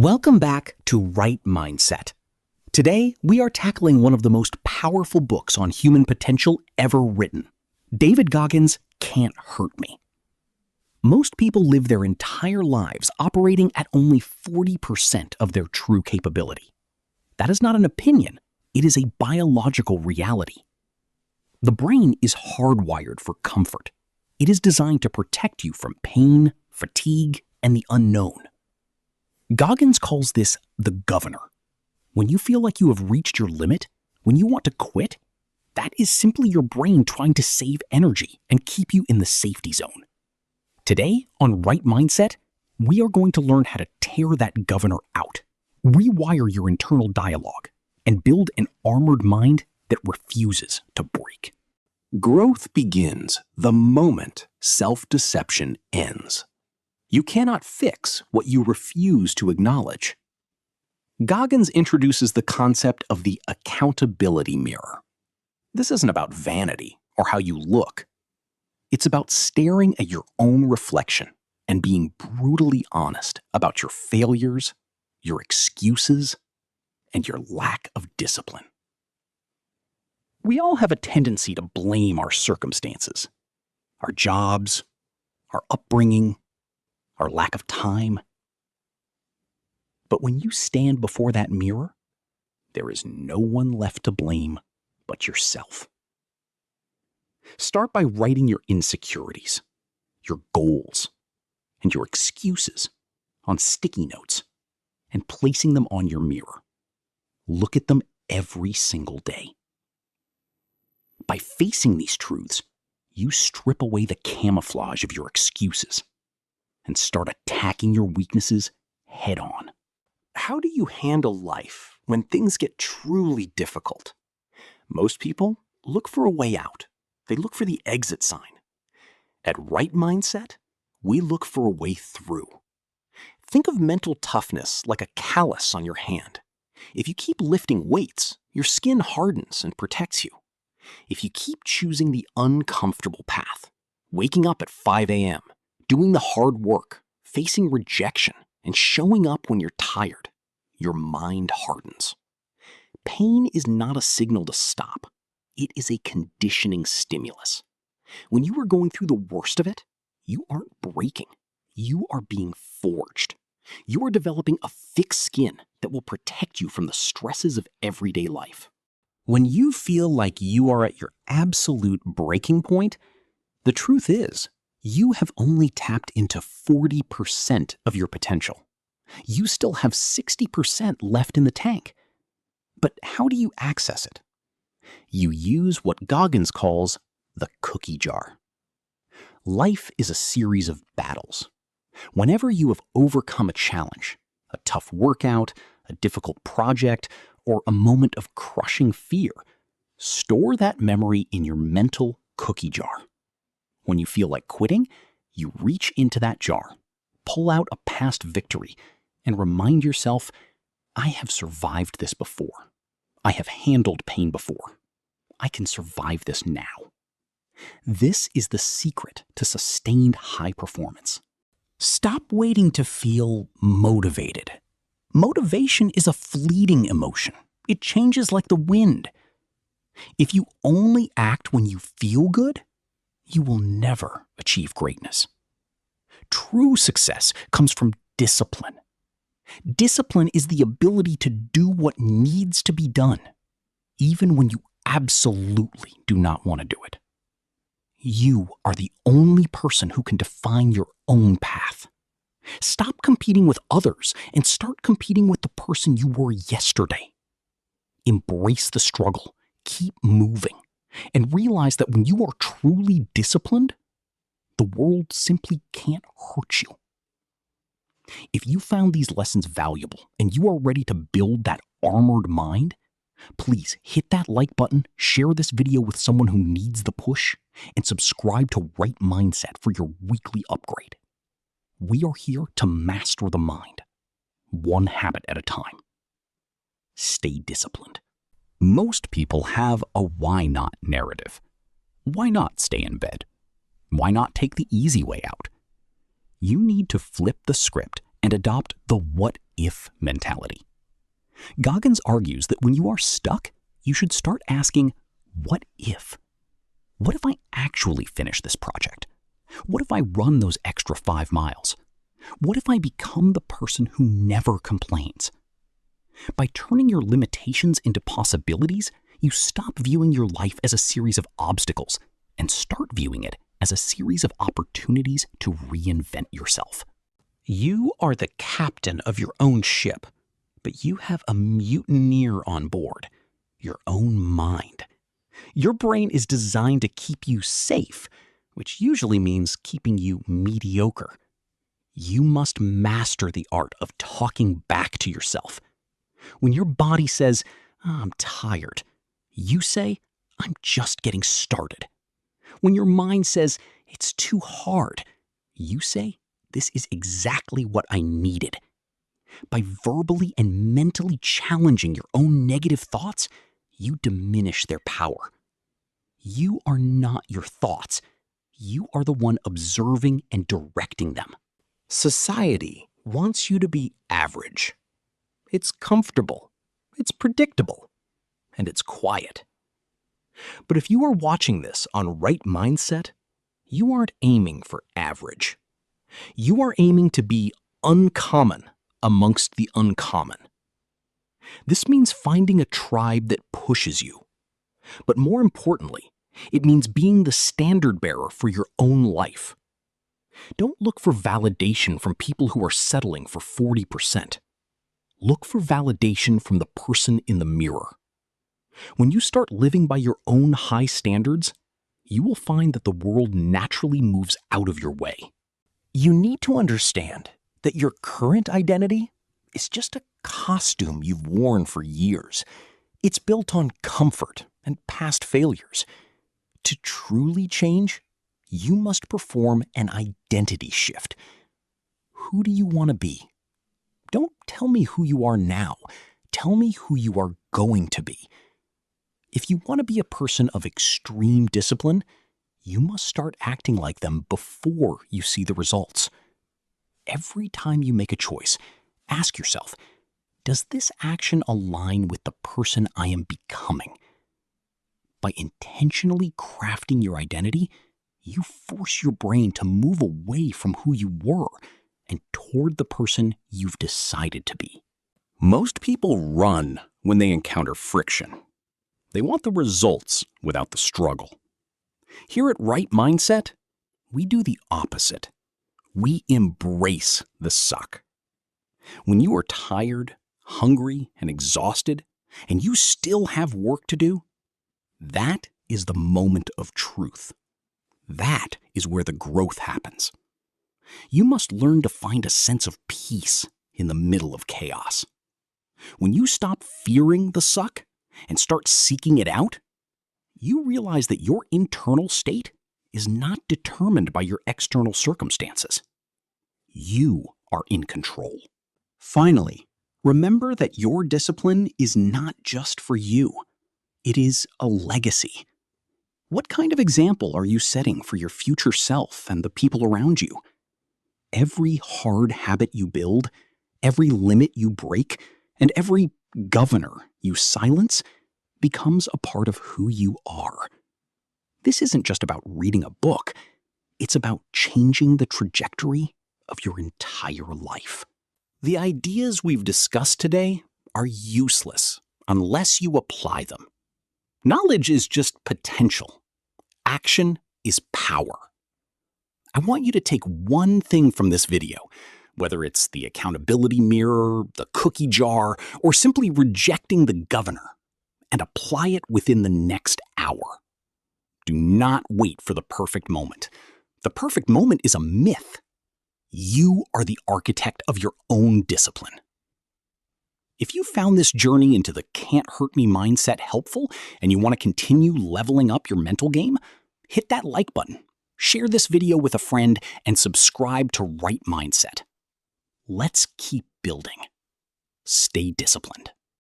Welcome back to Right Mindset. Today, we are tackling one of the most powerful books on human potential ever written. David Goggins' Can't Hurt Me. Most people live their entire lives operating at only 40% of their true capability. That is not an opinion, it is a biological reality. The brain is hardwired for comfort. It is designed to protect you from pain, fatigue, and the unknown. Goggins calls this the governor. When you feel like you have reached your limit, when you want to quit, that is simply your brain trying to save energy and keep you in the safety zone. Today, on Right Mindset, we are going to learn how to tear that governor out, rewire your internal dialogue, and build an armored mind that refuses to break. Growth begins the moment self-deception ends. You cannot fix what you refuse to acknowledge. Goggins introduces the concept of the accountability mirror. This isn't about vanity or how you look. It's about staring at your own reflection and being brutally honest about your failures, your excuses, and your lack of discipline. We all have a tendency to blame our circumstances, our jobs, our upbringing, our lack of time. But when you stand before that mirror, there is no one left to blame but yourself. Start by writing your insecurities, your goals, and your excuses on sticky notes and placing them on your mirror. Look at them every single day. By facing these truths, you strip away the camouflage of your excuses and start attacking your weaknesses head on. How do you handle life when things get truly difficult? Most people look for a way out. They look for the exit sign. At Right Mindset, we look for a way through. Think of mental toughness like a callus on your hand. If you keep lifting weights, your skin hardens and protects you. If you keep choosing the uncomfortable path, waking up at 5 a.m., doing the hard work, facing rejection, and showing up when you're tired, your mind hardens. Pain is not a signal to stop. It is a conditioning stimulus. When you are going through the worst of it, you aren't breaking. You are being forged. You are developing a thick skin that will protect you from the stresses of everyday life. When you feel like you are at your absolute breaking point, the truth is, you have only tapped into 40% of your potential. You still have 60% left in the tank. But how do you access it? You use what Goggins calls the cookie jar. Life is a series of battles. Whenever you have overcome a challenge, a tough workout, a difficult project, or a moment of crushing fear, store that memory in your mental cookie jar. When you feel like quitting, you reach into that jar, pull out a past victory, and remind yourself, I have survived this before. I have handled pain before. I can survive this now. This is the secret to sustained high performance. Stop waiting to feel motivated. Motivation is a fleeting emotion. It changes like the wind. If you only act when you feel good, you will never achieve greatness. True success comes from discipline. Discipline is the ability to do what needs to be done, even when you absolutely do not want to do it. You are the only person who can define your own path. Stop competing with others and start competing with the person you were yesterday. Embrace the struggle, keep moving, and realize that when you are truly disciplined, the world simply can't hurt you. If you found these lessons valuable and you are ready to build that armored mind, please hit that like button, share this video with someone who needs the push, and subscribe to Right Mindset for your weekly upgrade. We are here to master the mind, one habit at a time. Stay disciplined. Most people have a why not narrative. Why not stay in bed? Why not take the easy way out? You need to flip the script and adopt the what what-if mentality. Goggins argues that when you are stuck, you should start asking, what if? What if I actually finish this project? What if I run those extra 5 miles? What if I become the person who never complains? By turning your limitations into possibilities, you stop viewing your life as a series of obstacles and start viewing it as a series of opportunities to reinvent yourself. You are the captain of your own ship, but you have a mutineer on board, your own mind. Your brain is designed to keep you safe, which usually means keeping you mediocre. You must master the art of talking back to yourself. When your body says, I'm tired, you say, I'm just getting started. When your mind says, it's too hard, you say, this is exactly what I needed. By verbally and mentally challenging your own negative thoughts, you diminish their power. You are not your thoughts. You are the one observing and directing them. Society wants you to be average. It's comfortable, it's predictable, and it's quiet. But if you are watching this on Right Mindset, you aren't aiming for average. You are aiming to be uncommon amongst the uncommon. This means finding a tribe that pushes you. But more importantly, it means being the standard bearer for your own life. Don't look for validation from people who are settling for 40%. Look for validation from the person in the mirror. When you start living by your own high standards, you will find that the world naturally moves out of your way. You need to understand that your current identity is just a costume you've worn for years. It's built on comfort and past failures. To truly change, you must perform an identity shift. Who do you want to be? Don't tell me who you are now. Tell me who you are going to be. If you want to be a person of extreme discipline, you must start acting like them before you see the results. Every time you make a choice, ask yourself, does this action align with the person I am becoming? By intentionally crafting your identity, you force your brain to move away from who you were and toward the person you've decided to be. Most people run when they encounter friction. They want the results without the struggle. Here at Right Mindset, we do the opposite. We embrace the suck. When you are tired, hungry, and exhausted, and you still have work to do, that is the moment of truth. That is where the growth happens. You must learn to find a sense of peace in the middle of chaos. When you stop fearing the suck and start seeking it out, you realize that your internal state is not determined by your external circumstances. You are in control. Finally, remember that your discipline is not just for you. It is a legacy. What kind of example are you setting for your future self and the people around you? Every hard habit you build, every limit you break, and every governor you silence becomes a part of who you are. This isn't just about reading a book. It's about changing the trajectory of your entire life. The ideas we've discussed today are useless unless you apply them. Knowledge is just potential. Action is power. I want you to take one thing from this video, whether it's the accountability mirror, the cookie jar, or simply rejecting the governor, and apply it within the next hour. Do not wait for the perfect moment. The perfect moment is a myth. You are the architect of your own discipline. If you found this journey into the can't hurt me mindset helpful and you want to continue leveling up your mental game, hit that like button, share this video with a friend, and subscribe to Right Mindset. Let's keep building. Stay disciplined.